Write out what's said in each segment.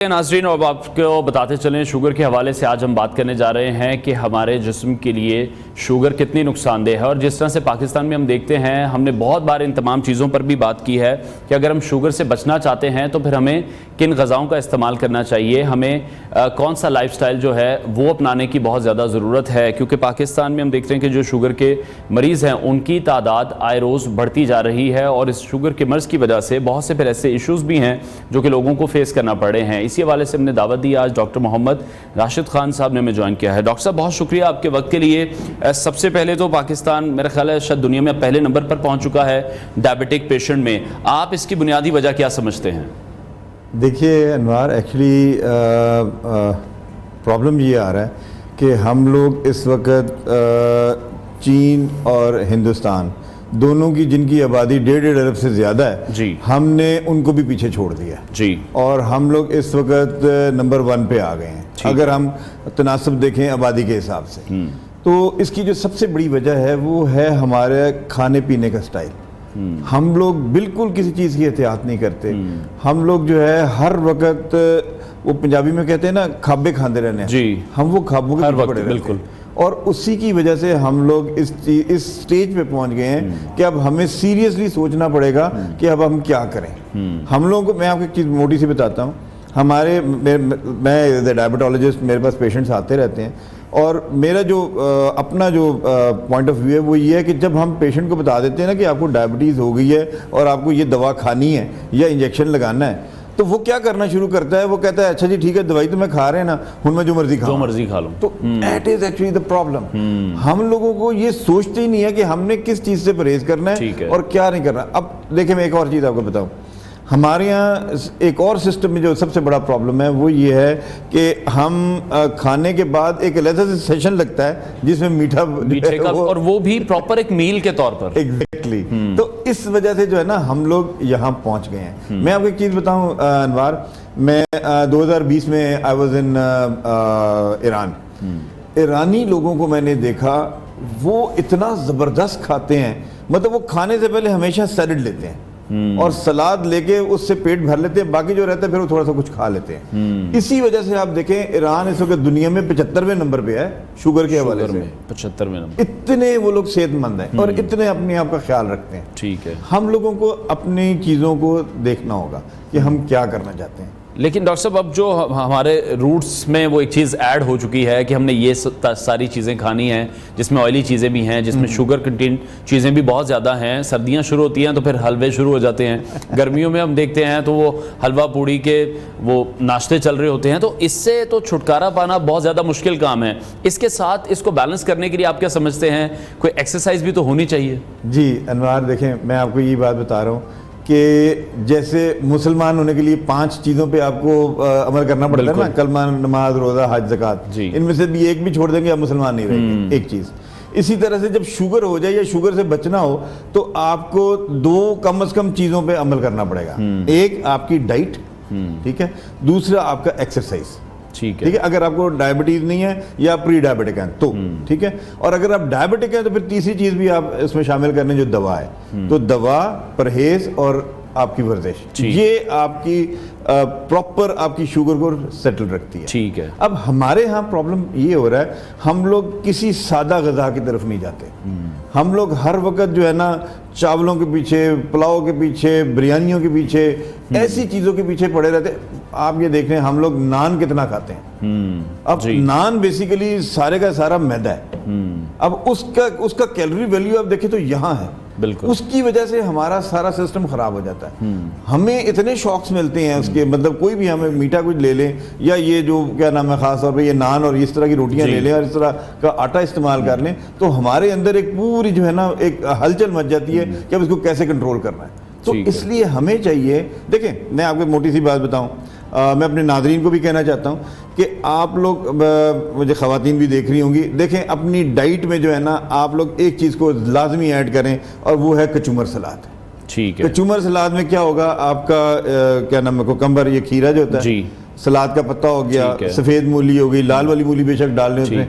ناظرین، اور آپ کو بتاتے چلیں شوگر کے حوالے سے آج ہم بات کرنے جا رہے ہیں کہ ہمارے جسم کے لیے شوگر کتنی نقصان دہ ہے. اور جس طرح سے پاکستان میں ہم دیکھتے ہیں، ہم نے بہت بار ان تمام چیزوں پر بھی بات کی ہے کہ اگر ہم شوگر سے بچنا چاہتے ہیں تو پھر ہمیں کن غذاؤں کا استعمال کرنا چاہیے، ہمیں کون سا لائف سٹائل جو ہے وہ اپنانے کی بہت زیادہ ضرورت ہے. کیونکہ پاکستان میں ہم دیکھتے ہیں کہ جو شوگر کے مریض ہیں ان کی تعداد آئے روز بڑھتی جا رہی ہے، اور اس شوگر کے مرض کی وجہ سے بہت سے پھر ایسے ایشوز بھی ہیں جو کہ لوگوں کو فیس کرنا پڑ رہے ہیں. اسی حوالے سے ہم نے دعوت دی آج ڈاکٹر محمد راشد خان صاحب نے ہمیں جوائن کیا ہے. ڈاکٹر صاحب بہت شکریہ آپ کے وقت کے لیے. سب سے پہلے تو پاکستان میرا خیال ہے شاید دنیا میں پہلے نمبر پر پہنچ چکا ہے ڈائبٹک پیشنٹ میں. آپ اس کی بنیادی وجہ کیا سمجھتے ہیں؟ دیکھیے انوار، ایکچولی پرابلم یہ آ رہا ہے کہ ہم لوگ اس وقت چین اور ہندوستان دونوں کی جن کی آبادی 1.5 ارب سے زیادہ ہے جی، ہم نے ان کو بھی پیچھے چھوڑ دیا جی، اور ہم لوگ اس وقت نمبر 1 پہ آ گئے ہیں اگر ہم تناسب دیکھیں آبادی کے حساب سے. تو اس کی جو سب سے بڑی وجہ ہے وہ ہے ہمارے کھانے پینے کا سٹائل. ہم لوگ بالکل کسی چیز کی احتیاط نہیں کرتے. ہم لوگ جو ہے ہر وقت، وہ پنجابی میں کہتے ہیں نا، کھابے کھاندے رہنے ہیں. جی، ہم وہ کھابوں کے پیچھے پڑے رہتے ہیں، اور اسی کی وجہ سے ہم لوگ اس سٹیج پہ پہنچ گئے ہیں کہ اب ہمیں سیریسلی سوچنا پڑے گا کہ اب ہم کیا کریں. ہم لوگوں کو میں آپ کو ایک چیز موٹی سی بتاتا ہوں. میں ایز اے ڈائبٹالوجسٹ، میرے پاس پیشنٹس آتے رہتے ہیں، اور میرا جو اپنا جو پوائنٹ آف ویو ہے وہ یہ ہے کہ جب ہم پیشنٹ کو بتا دیتے ہیں نا کہ آپ کو ڈائبٹیز ہو گئی ہے اور آپ کو یہ دوا کھانی ہے یا انجیکشن لگانا ہے، تو وہ کیا کرنا شروع کرتا ہے، وہ کہتا ہے اچھا جی ٹھیک ہے، دوائی تو میں کھا رہے ہیں نا، ہن میں جو مرضی کھا لوں. تو that is actually the problem. ہم لوگوں کو یہ سوچتے ہی نہیں ہے کہ ہم نے کس چیز سے پرہیز کرنا ہے اور کیا نہیں کرنا. اب دیکھیں میں ایک اور چیز آپ کو بتاؤں. ہمارے یہاں ایک اور سسٹم میں جو سب سے بڑا پرابلم ہے وہ یہ ہے کہ ہم کھانے کے بعد ایک علیحدہ سے سیشن لگتا ہے جس میں میٹھا اور وہ بھی پراپر ایک میل کے طور پر. ایگزیکٹلی. تو اس وجہ سے جو ہے نا ہم لوگ یہاں پہنچ گئے ہیں. میں آپ کو ایک چیز بتاؤں انوار، میں 2020 میں آئی واز ان ایران. ایرانی لوگوں کو میں نے دیکھا، وہ اتنا زبردست کھاتے ہیں، مطلب وہ کھانے سے پہلے ہمیشہ سیلڈ لیتے ہیں اور سلاد لے کے اس سے پیٹ بھر لیتے ہیں، باقی جو رہتا ہے پھر وہ تھوڑا سا کچھ کھا لیتے ہیں. اسی وجہ سے آپ دیکھیں ایران اس وقت دنیا میں 75ویں نمبر پہ ہے شوگر کے حوالے سے. 75ویں نمبر. اتنے وہ لوگ صحت مند ہیں اور اتنے اپنے آپ کا خیال رکھتے ہیں. ٹھیک ہے، ہم لوگوں کو اپنی چیزوں کو دیکھنا ہوگا کہ ہم کیا کرنا چاہتے ہیں. لیکن ڈاکٹر صاحب اب جو ہمارے روٹس میں وہ ایک چیز ایڈ ہو چکی ہے کہ ہم نے یہ ساری چیزیں کھانی ہیں جس میں آئلی چیزیں بھی ہیں، جس میں شوگر کنٹینٹ چیزیں بھی بہت زیادہ ہیں. سردیاں شروع ہوتی ہیں تو پھر حلوے شروع ہو جاتے ہیں، گرمیوں میں ہم دیکھتے ہیں تو وہ حلوہ پوڑی کے وہ ناشتے چل رہے ہوتے ہیں. تو اس سے تو چھٹکارا پانا بہت زیادہ مشکل کام ہے. اس کے ساتھ اس کو بیلنس کرنے کے لیے آپ کیا سمجھتے ہیں کوئی ایکسرسائز بھی تو ہونی چاہیے؟ جی انوار، دیکھیں میں آپ کو یہ بات بتا رہا ہوں کہ جیسے مسلمان ہونے کے لیے 5 چیزوں پہ آپ کو عمل کرنا پڑتا ہے نا، کلمہ، نماز، روزہ، حج، زکوٰۃ. ان میں سے بھی ایک بھی چھوڑ دیں گے آپ مسلمان نہیں رہیں گے. ایک چیز. اسی طرح سے جب شوگر ہو جائے یا شوگر سے بچنا ہو تو آپ کو 2 کم از کم چیزوں پہ عمل کرنا پڑے گا. ایک آپ کی ڈائٹ، ٹھیک ہے، دوسرا آپ کا ایکسرسائز. ٹھیک ہے، اگر آپ کو ڈائبٹیز نہیں ہے یا پری ڈائبٹک ہیں تو ٹھیک ہے، اور اگر آپ ڈائبٹک ہیں تو پھر تیسری چیز بھی آپ اس میں شامل کرنے جو دوا ہے. تو دوا، پرہیز اور آپ کی ورزش، یہ آپ کی پراپر آپ کی شوگر کو سیٹل رکھتی ہے. ٹھیک ہے. اب ہمارے ہاں پرابلم یہ ہو رہا ہے، ہم لوگ کسی سادہ غذا کی طرف نہیں جاتے. ہم لوگ ہر وقت جو ہے نا چاولوں کے پیچھے، پلاؤ کے پیچھے، بریانیوں کے پیچھے، ایسی چیزوں کے پیچھے پڑے رہتے. آپ یہ دیکھ رہے ہیں ہم لوگ نان کتنا کھاتے ہیں. اب نان بیسیکلی سارے کا سارا میدا ہے. اب اس کا کیلوری ویلیو آپ دیکھیں تو یہاں ہے. بالکل. اس کی وجہ سے ہمارا سارا سسٹم خراب ہو جاتا ہے. ہمیں اتنے شوقس ملتے ہیں اس کے، مطلب کوئی بھی ہمیں میٹھا کچھ لے لیں یا یہ جو کیا نام ہے خاص طور پہ یہ نان اور اس طرح کی روٹیاں لے لیں اور اس طرح کا آٹا استعمال کر لیں تو ہمارے اندر ایک پوری جو ہے نا ایک ہلچل مچ جاتی ہے کہ اب اس کو کیسے کنٹرول کرنا ہے. تو اس لیے ہمیں چاہیے، دیکھیں میں آپ کو موٹی سی بات بتاؤں، میں اپنے ناظرین کو بھی کہنا چاہتا ہوں کہ آپ لوگ، مجھے خواتین بھی دیکھ رہی ہوں گی، دیکھیں اپنی ڈائٹ میں جو ہے نا آپ لوگ ایک چیز کو لازمی ایڈ کریں اور وہ ہے کچمبر سلاد. ٹھیک ہے. کچمبر سلاد میں کیا ہوگا، آپ کا کیا نام ہے، کوکمبر، یہ کھیرا جو ہوتا ہے، سلاد کا پتہ ہو گیا، سفید مولی ہو گئی، لال والی مولی بے شک ڈال لیں اس میں،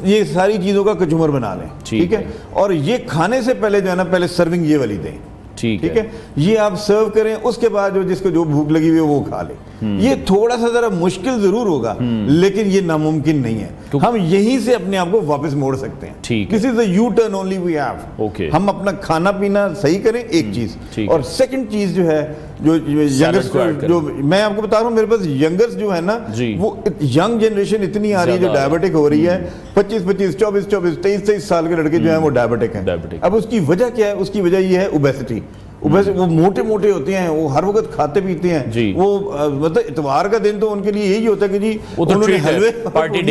یہ ساری چیزوں کا کچمبر بنا لیں. ٹھیک ہے. اور یہ کھانے سے پہلے جو ہے نا پہلے سرونگ یہ والی دیں. ٹھیک ہے, یہ آپ سرو کریں, اس کے بعد جو جس کو جو بھوک لگی ہوئی ہے وہ کھا لے. یہ تھوڑا سا ذرا مشکل ضرور ہوگا لیکن یہ ناممکن نہیں ہے, ہم یہیں سے اپنے آپ کو واپس موڑ سکتے ہیں. This is the U-turn only we have. ہم اپنا کھانا پینا صحیح کریں, ایک چیز, اور سیکنڈ چیز جو ہے جو ینگرز, جو میں آپ کو بتا رہا ہوں, میرے پاس ینگرز جو ہے نا, وہ ینگ جنریشن اتنی آ رہی ہے جو ڈائبٹک ہو رہی ہے, 25 24 23 سال کے لڑکے جو ہیں وہ ڈائبٹک ہیں. اب اس کی وجہ کیا ہے؟ اس کی وجہ یہ ہے اوبیسٹی. وہ موٹے موٹے ہوتے ہیں, وہ ہر وقت کھاتے پیتے ہیں, وہ مطلب اتوار کا دن تو ان کے لیے یہی ہوتا ہے کہ جی انہوں نے حلوے پارٹی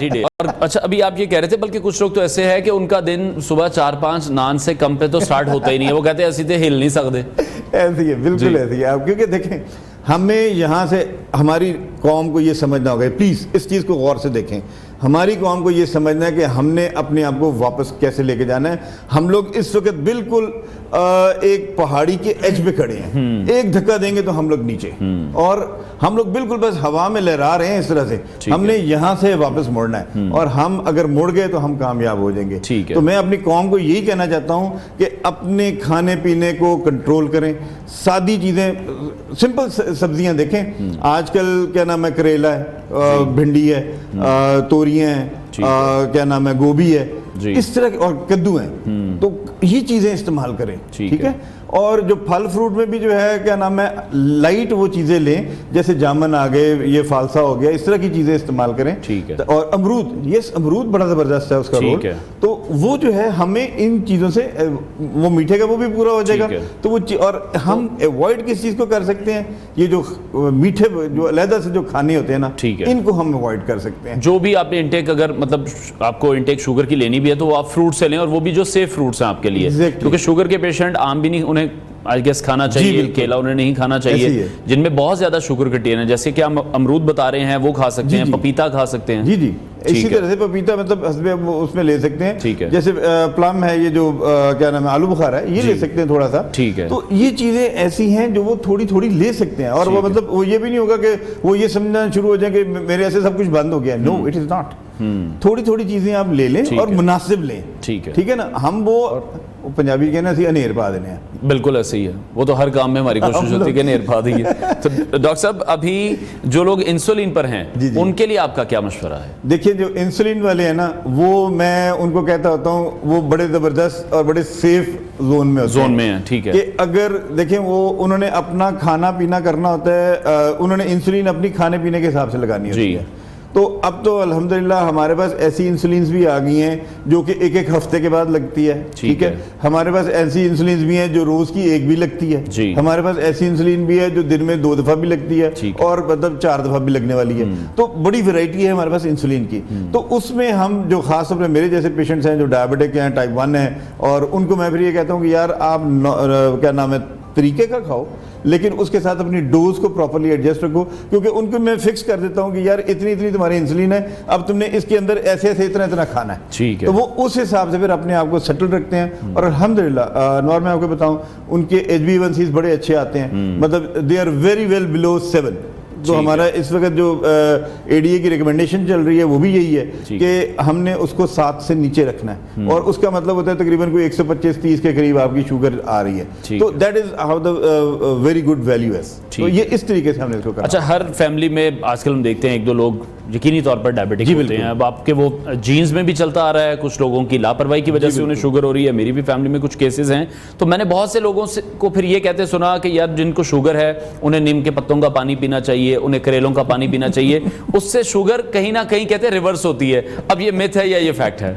ڈے. اور اچھا ابھی آپ یہ کہہ رہے تھے, بلکہ کچھ لوگ تو ایسے ہیں کہ ان کا دن صبح 4-5 نان سے کم پہ تو سٹارٹ ہوتا ہی نہیں ہے, وہ کہتے ہیں ایسی تو ہل نہیں سکتے. ایسی ہے, بالکل ایسی ہے. آپ کیونکہ دیکھیں ہمیں یہاں سے ہماری قوم کو یہ سمجھنا ہوگا, پلیز اس چیز کو غور سے دیکھیں, ہماری قوم کو یہ سمجھنا ہے کہ ہم نے اپنے آپ کو واپس کیسے لے کے جانا ہے. ہم لوگ اس وقت بالکل ایک پہاڑی کے ایج پہ کھڑے ہیں, ایک دھکا دیں گے تو ہم لوگ نیچے, اور ہم لوگ بالکل بس ہوا میں لہرا رہے ہیں اس طرح سے. ہم نے یہاں سے واپس مڑنا ہے, اور ہم اگر مڑ گئے تو ہم کامیاب ہو جائیں گے. تو میں اپنی قوم کو یہی کہنا چاہتا ہوں کہ اپنے کھانے پینے کو کنٹرول کریں, سادی چیزیں, سمپل سبزیاں دیکھیں. آج کل کیا نام ہے, کریلا ہے, بھنڈی ہے, توریاں ہیں, کیا نام ہے, گوبھی ہے, اس طرح کے, اور کدو ہیں, تو یہ چیزیں استعمال کریں. ٹھیک ہے, اور جو پھل فروٹ میں بھی جو ہے کیا نام ہے, لائٹ وہ چیزیں لیں, جیسے جامن آ گئے, یہ فالسا ہو گیا, اس طرح کی چیزیں استعمال کریں. اور امرود, یس امرود بڑا زبردست ہے اس کا رول, تو وہ جو ہے ہمیں ان چیزوں سے, وہ میٹھے کا وہ بھی پورا ہو جائے گا. تو وہ اور ہم ایوائڈ کس چیز کو کر سکتے ہیں, یہ جو میٹھے جو علیحدہ سے جو کھانے ہوتے ہیں نا, ان کو ہم ایوائڈ کر سکتے ہیں. جو بھی آپ نے انٹیک, اگر مطلب آپ کو انٹیک شوگر کی لینی بھی ہے تو وہ آپ فروٹ سے لیں, اور وہ بھی جو سیف فروٹس ہیں آپ کے لیے, کیونکہ شوگر کے پیشنٹ عام بھی نہیں, انہیں آئی گیس کھانا چاہیے, کیلا انہیں نہیں کھانا چاہیے, جن میں بہت زیادہ شوگر کنٹین ہے, جیسے کہ ہم امرود بتا رہے ہیں وہ کھا سکتے ہیں, پپیتا کھا سکتے ہیں. جی اسی طرح سے پپیتا مطلب اس میں لے سکتے ہیں, جیسے پلم ہے, یہ جو کیا نام ہے, آلو بخارا ہے, یہ لے سکتے ہیں تھوڑا سا. تو یہ چیزیں ایسی ہیں جو وہ تھوڑی تھوڑی لے سکتے ہیں, اور وہ مطلب وہ یہ بھی نہیں ہوگا کہ وہ یہ سمجھنا شروع ہو جائیں کہ میرے ایسے سب کچھ بند ہو گیا. نو, اٹ از ناٹ. تھوڑی تھوڑی چیزیں آپ لے لیں اور مناسب لیں. ٹھیک ہے نا, ہم وہ پنجابی کہنا اسی انیر پا دینے ہیں. بالکل ایسے ہی ہے, وہ تو ہر کام میں ہماری کوشش ہوتی ہے کہ انیر پا دیں. تو ڈاکٹر صاحب ابھی جو لوگ انسولین پر ہیں ان کے لیے آپ کا کیا مشورہ ہے؟ دیکھیے جو انسولین والے ہیں نا, وہ میں ان کو کہتا ہوتا ہوں وہ بڑے زبردست اور بڑے سیف زون میں ہیں. ٹھیک ہے, کہ اگر دیکھیں وہ انہوں نے اپنا کھانا پینا کرنا ہوتا ہے, انہوں نے انسولین اپنی کھانے پینے کے حساب سے لگانی ہوتی ہے. تو اب تو الحمدللہ ہمارے پاس ایسی انسولینز بھی آ گئی ہیں جو کہ ایک ہفتے کے بعد لگتی ہے. ٹھیک ہے, ہمارے پاس ایسی انسولینز بھی ہیں جو روز کی ایک بھی لگتی ہے. ہمارے پاس ایسی انسولین بھی ہے جو دن میں 2 دفعہ بھی لگتی ہے, اور مطلب 4 دفعہ بھی لگنے والی ہے. تو بڑی ویرائٹی ہے ہمارے پاس انسولین کی. تو اس میں ہم جو خاص طور پہ میرے جیسے پیشنٹس ہیں جو ڈائبٹک ہیں, ٹائپ 1 ہیں, اور ان کو میں پھر یہ کہتا ہوں کہ یار آپ کیا نام ہے, طریقے کا کھاؤ, لیکن اس کے ساتھ اپنی ڈوز کو پراپرلی ایڈجسٹ رکھو, کیونکہ ان کو میں فکس کر دیتا ہوں کہ یار اتنی تمہاری انسولین ہے, اب تم نے اس کے اندر ایسے اتنا کھانا ہے. تو وہ اس حساب سے پھر اپنے آپ کو سیٹل رکھتے ہیں. اور الحمدللہ نور میں آپ کو بتاؤں ان کے HbA1c's بڑے اچھے آتے ہیں, مطلب دے آر ویری ویل بلو 7. تو ہمارا اس وقت جو ADA کی ریکمنڈیشن چل رہی ہے وہ بھی یہی ہے کہ ہم نے اس کو 7 سے نیچے رکھنا ہے, اور اس کا مطلب ہوتا ہے تقریباً کوئی 125-30 کے قریب آپ کی شوگر آ رہی ہے. تو that is how the very good value ہے. تو یہ اس طریقے سے ہم نے اس کو کرا. اچھا, ہر فیملی میں آج کل ہم دیکھتے ہیں 1-2 لوگ یقینی طور پر ڈائبٹک ہوتے ہیں. اب آپ کے وہ جینز میں بھی چلتا آ رہا ہے, کچھ لوگوں کی لاپرواہی کی وجہ سے انہیں شوگر ہو رہی ہے. میری بھی فیملی میں کچھ کیسز ہیں. تو میں نے بہت سے لوگوں کو پھر یہ کہتے سنا کہ یار جن کو شوگر ہے انہیں نیم کے پتوں کا پانی پینا چاہیے, انہیں کریلوں کا پانی پینا چاہیے, اس سے شوگر کہیں نہ کہیں کہتے ہیں ریورس ہوتی ہے. اب یہ میتھ ہے یا یہ فیکٹ ہے,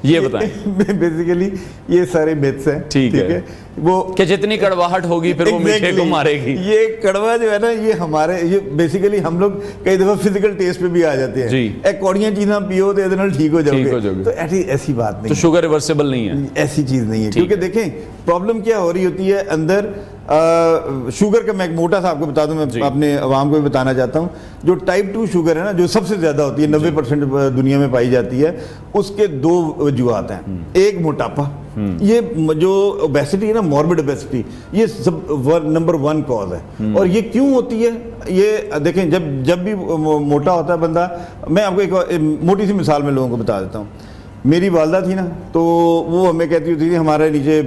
یہ بتائیں. بیسیکلی یہ سارے میتھس ہیں. ٹھیک ہے, وہ کہ جتنی کڑواہٹ ہوگی پھر وہ میٹھے کو مارے گی. یہ کڑوا جو ہے نا, یہ ہمارے یہ بیسیکلی ہم لوگ کئی دفعہ فزیکل ٹیسٹ پہ بھی آ جاتے ہیں. ایک کوڑیاں چیزاں پیو تو ادھر ٹھیک ہو جاؤ گے. تو ایسی بات نہیں, تو شوگر ریورسیبل نہیں ہے, ایسی چیز نہیں ہے. کیونکہ دیکھیں پرابلم کیا ہو رہی ہوتی ہے اندر. شوگر کا میں ایک موٹا سا آپ کو بتا دوں, میں اپنے عوام کو بھی بتانا چاہتا ہوں. جو ٹائپ 2 شوگر ہے نا, جو سب سے زیادہ ہوتی ہے, 90% دنیا میں پائی جاتی ہے, اس کے 2 وجوہات ہیں. ایک موٹاپا, یہ جو اوبیسٹی ہے نا, موربڈ اوبیسٹی, یہ سب نمبر 1 کاز ہے. اور یہ کیوں ہوتی ہے, یہ دیکھیں جب بھی موٹا ہوتا ہے بندہ, میں آپ کو ایک موٹی سی مثال میں لوگوں کو بتا دیتا ہوں. میری والدہ تھی نا تو وہ ہمیں کہتی ہوتی تھی, ہمارے نیچے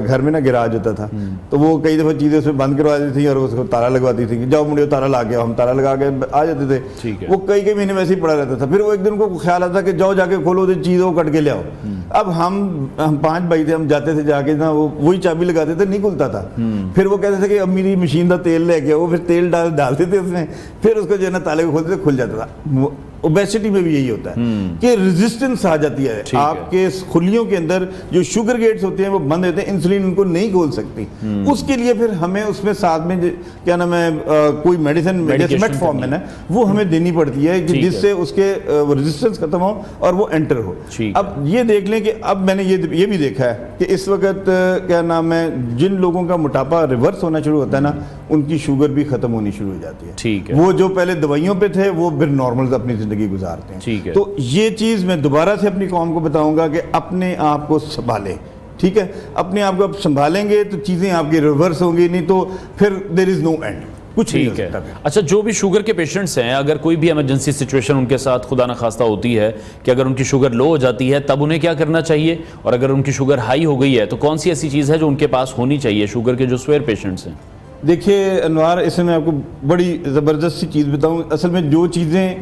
گھر میں نا گراج ہوتا تھا, تو وہ کئی دفعہ چیزیں اس میں بند کروا دیتی تھیں اور اس کو تالا لگواتی تھی کہ جاؤ منڈیو تالا لا کے, ہم تالا لگا کے آ جاتے تھے. وہ کئی مہینے ویسے ہی پڑا رہتا تھا. پھر وہ ایک دن کو خیال آتا کہ جاؤ جا کے کھولو تو چیزوں کو کٹ کے لے آؤ. اب ہم 5 بھائی تھے, ہم جاتے تھے جا کے نا وہی چابی لگاتے تھے, نہیں کھلتا تھا. پھر وہ کہتے تھے کہ اب میری مشین کا تیل لے کے, وہ پھر تیل ڈالتے تھے اس میں, پھر اس کو جو ہے نا تالے کو کھولتے تھے, کھل جاتا تھا. اوبیسٹی میں بھی یہی ہوتا ہے کہ ریزسٹنس آ جاتی ہے آپ کے خلیوں کے اندر. جو شوگر گیٹس ہوتے ہیں وہ بند ہوتے ہیں, انسولین ان کو نہیں کھول سکتی. اس کے لیے پھر ہمیں اس میں ساتھ میں کیا نام ہے کوئی میڈیسن میٹ فارمن ہے وہ ہمیں دینی پڑتی ہے جس سے اس کے ریزسٹنس ختم ہو اور وہ انٹر ہو. اب یہ دیکھ لیں کہ اب میں نے یہ بھی دیکھا ہے کہ اس وقت کیا نام ہے جن لوگوں کا موٹاپا ریورس ہونا شروع ہوتا ہے نا, ان کی شوگر بھی ختم ہونی شروع ہو جاتی ہے. وہ جو پہلے دوائیوں پہ تھے وہ پھر نارمل اپنی زندگی گزارتے ہیں. تو یہ چیز میں دوبارہ سے اپنی قوم کو بتاؤں گا کہ اپنے آپ کو سنبھالیں. ٹھیک ہے, اپنے آپ کو آپ سنبھالیں گے تو چیزیں آپ کی ریورس ہوں گی, نہیں تو پھر دیر از نو اینڈ. ٹھیک ہے. اچھا, جو بھی شوگر کے پیشنٹس ہیں, اگر کوئی بھی ایمرجنسی سچویشن ان کے ساتھ خدا نخواستہ ہوتی ہے کہ اگر ان کی شوگر لو ہو جاتی ہے تب انہیں کیا کرنا چاہیے, اور اگر ان کی شوگر ہائی ہو گئی ہے تو کون سی ایسی چیز ہے جو ان کے پاس ہونی چاہیے شوگر کے جو سویئر پیشنٹس ہیں؟ دیکھیے انوار, اس میں میں آپ کو بڑی زبردست سی چیز بتاؤں. اصل میں جو چیزیں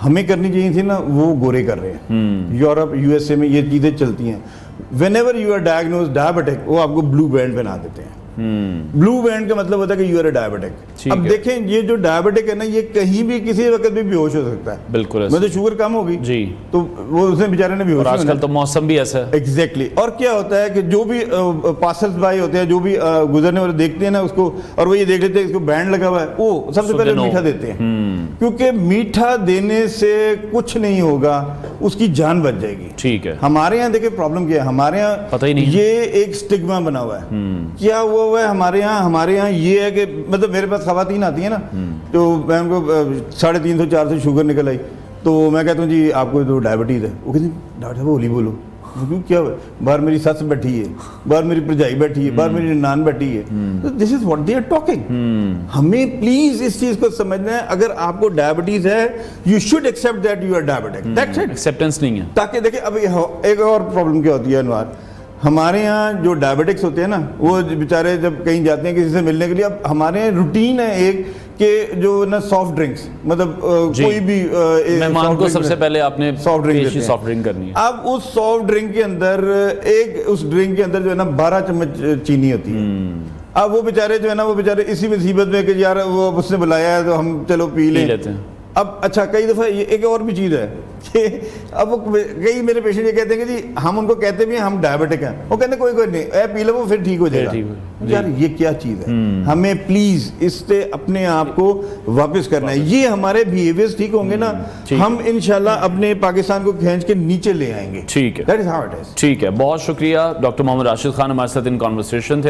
ہمیں کرنی چاہیے تھی نا وہ گورے کر رہے ہیں. یورپ USA میں یہ چیزیں چلتی ہیں. Whenever you are diagnose diabetic, وہ آپ کو بلو بینڈ پہنا دیتے ہیں. بلو بینڈ کا مطلب ہوتا ہے کہ یو آر اے ڈائبٹک. اب دیکھیں یہ جو ڈائبٹک ہے نا, یہ کہیں بھی کسی وقت بھی بے ہوش ہو سکتا ہے. بالکل, مطلب شوگر کم ہوگی جی تو وہ اس نے بیچارے نے بے ہوش. آج کل تو موسم بھی ایسا ہے. ایگزیکٹلی. اور کیا ہوتا ہے کہ جو بھی پاسرز بائی ہوتے ہیں, جو بھی گزرنے والے دیکھتے ہیں نا اس کو, اور وہ یہ دیکھ لیتے ہیں اس کو بینڈ لگا ہوا ہے, وہ سب سے پہلے میٹھا دیتے ہیں. کیونکہ میٹھا دینے سے کچھ نہیں ہوگا, اس کی جان بچ جائے گی. ٹھیک ہے. ہمارے یہاں دیکھیں پرابلم کیا ہے, ہمارے یہاں پتہ ہی نہیں, یہ ایک سٹگما بنا ہوا ہے. کیا ہوا ہے ہمارے یہاں یہ ہے کہ مطلب میرے پاس خواتین آتی ہیں نا, تو میں ان کو 350-400 شوگر نکل آئی, تو میں کہتا ہوں جی آپ کو تو ڈائبٹیز ہے. وہ کہتے ہیں ڈاکٹر صاحب ہولی بولو. کیا ہوا؟ باہر میری سس بیٹھی ہے, باہر میری پرجائی بیٹھی ہے, باہر میری نان بیٹھی ہے. This is what they are talking. ہمیں پلیز اس چیز کو سمجھنا ہے, اگر آپ کو ڈائبٹیز ہے you should accept that you are diabetic. That's it. Acceptance نہیں ہے. تاکہ دیکھیں اب ایک اور پرابلم کیا ہوتی ہے انوار, ہمارے یہاں جو ڈائبٹکس ہوتے ہیں نا وہ بیچارے جب کہیں جاتے ہیں کسی سے ملنے کے لیے, اب ہمارے یہاں روٹین ہے ایک کہ جو نا سافٹ ڈرنکس, مطلب کوئی بھی مہمان کو سب سے پہلے آپ نے سافٹ ڈرنک کرنی ہے. اب اس سافٹ ڈرنک کے اندر اس ڈرنک کے اندر جو ہے نا 12 چمچ چینی ہوتی ہے. اب وہ بیچارے جو ہے نا وہ بیچارے اسی مصیبت میں کہ یار وہ اس نے بلایا ہے تو ہم چلو پی لیتے ہیں. اب اچھا کئی دفعہ یہ ایک اور بھی چیز ہے کہ اب کئی میرے پیشنٹ یہ کہتے ہیں کہ جی ہم ان کو کہتے بھی ہیں ہم ڈائبٹک ہیں, وہ کہتے ہیں کوئی نہیں, اے پی لو وہ پھر ٹھیک ہو جائے گا. یار یہ کیا چیز ہے, ہمیں پلیز اس سے اپنے آپ کو واپس کرنا ہے. یہ ہمارے بیہیویئرز ٹھیک ہوں گے نا, ہم انشاءاللہ اپنے پاکستان کو کھینچ کے نیچے لے آئیں گے. ٹھیک ہے, that is how it is. ٹھیک ہے, بہت شکریہ ڈاکٹر محمد راشد خان ہمارے ساتھ ان کانورسیشن تھے.